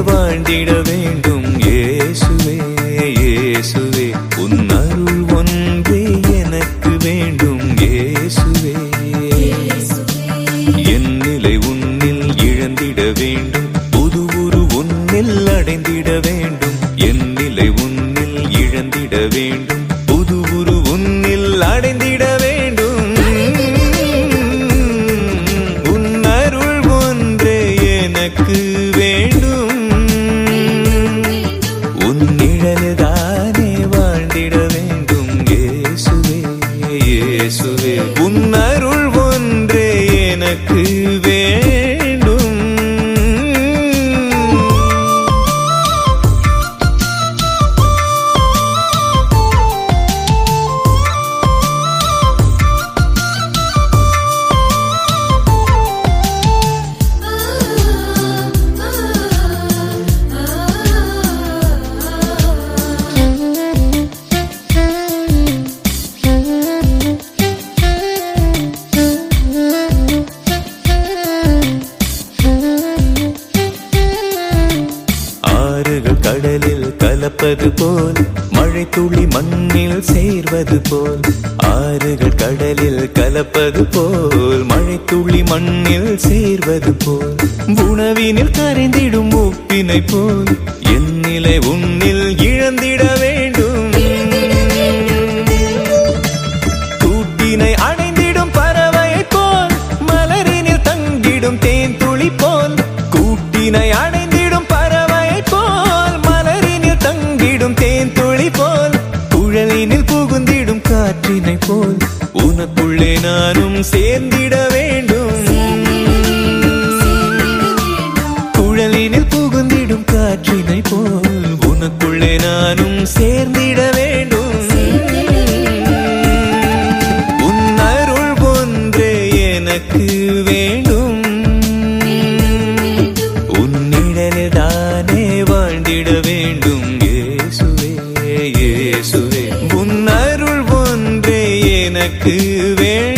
வாழ்ந்திட வேண்டும் இயேசுவே இயேசுவே உன் அருள் ஒன்றே எனக்கு வேண்டும் இயேசுவே என் நிலை உன்னில் இழந்திட வேண்டும் புது உரு உன்னில் அடைந்திட வேண்டும் என் நிலை உன்னில் இழந்திட வேண்டும் புது உரு உன்னில் அடைந்திட வேண்டும் உன் அருள் ஒன்றே எனக்கு வேண்டும் உன் நிழலுதானே வாழ்ந்திட வேண்டும் இயேசுவே இயேசுவே உன் அருள் ஒன்றே எனக்கு வேண்டும் ஆறுகள் கடலில் கலப்பது போல் மழை துளி மண்ணில் சேர்வது போல் ஆறுகள் கடலில் கலப்பது போல் மழை துளி மண்ணில் சேர்வது போல் உணவினில் கரைந்திடும் உப்பினை போல் என் நிலை உன்னில் இழந்திட வேண்டும் கூட்டினை அடைந்திடும் பறவையை போல் மலரினில் தங்கிடும் தேன் துளி போல் கூட்டினை அடைந்திடும் பறவையை போல் மலரினில் தங்கிடும் தேன் துளி போல் குழலினில் புகுந்திடும் காற்றினை போல் உனக்குள்ளே நானும் சேர்ந்திட வேண்டும் குழலினில் புகுந்திடும் காற்றினை போல் உனக்குள்ளே நானும் சேர்ந்திட வேண்டும் உன் அருள் ஒன்றே எனக்கு வேண்டும் உன் நிழலில்தானே வாழ்ந்திட வேண்டும் இயேசுவே இயேசுவே உன் அருள் ஒன்றே எனக்கு வேண்டும்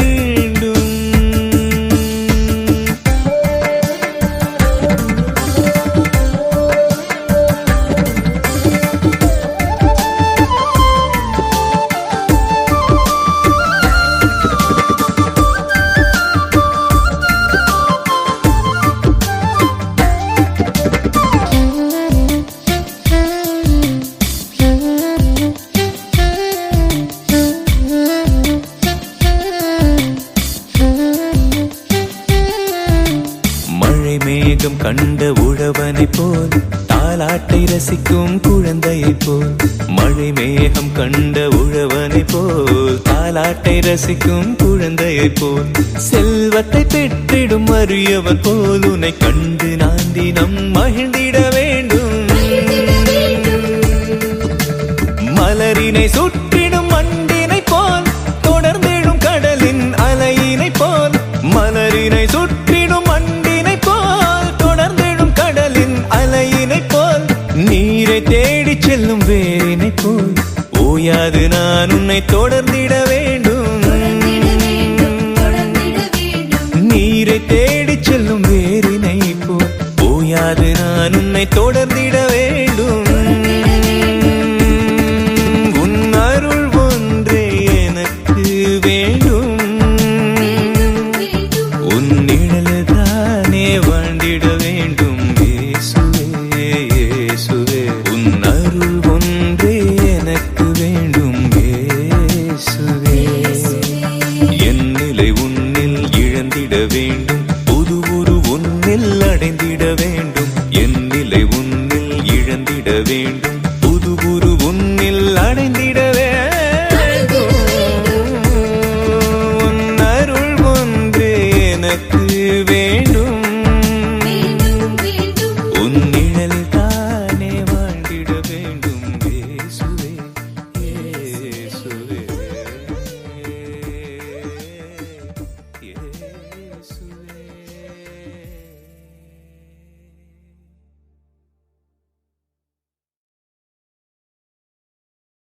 மேகம் கண்ட உழவனை போல் தாலாட்டை ரசிக்கும் குழந்தையை போல் மழை மேகம் கண்ட உழவனை போல் தாலாட்டை ரசிக்கும் குழந்தையை போல் செல்வத்தை பெற்றிடும் அரியவன் போல் உன்னை கண்டு நான் தினம் மகிழ்ந்திட வேண்டும் மலரினை சுற்றிடும் மண்டினை போல் தொடர்ந்திடும் கடலின் அலையினை போல் மலரினை சுற்றிடும் மண்டினை போல் தொடர்ந்திடும் கடலின் அலையினை போல் நீரை தேடி செல்லும் வேரினை போல் ஓயாது நான் உன்னை தொடர்ந்திட வேண்டும் நீரை தேடி செல்லும் வேரினை போல் ஓயாது நான் உன்னை தொடர்ந்திட வேண்டும் உன் அருள் ஒன்றே எனக்கு வேண்டும் உன் நிழலுதானே வாழ்ந்திட வேண்டும் இயேசுவே இயேசுவே உன் அருள் ஒன்றே எனக்கு வேண்டும் இயேசுவே என் நிலை உன்னில் இழந்திட வேண்டும் புது உரு உன்னில் அடைந்திட வேண்டும் என் நிலை உன்னில் இழந்திட வேண்டும்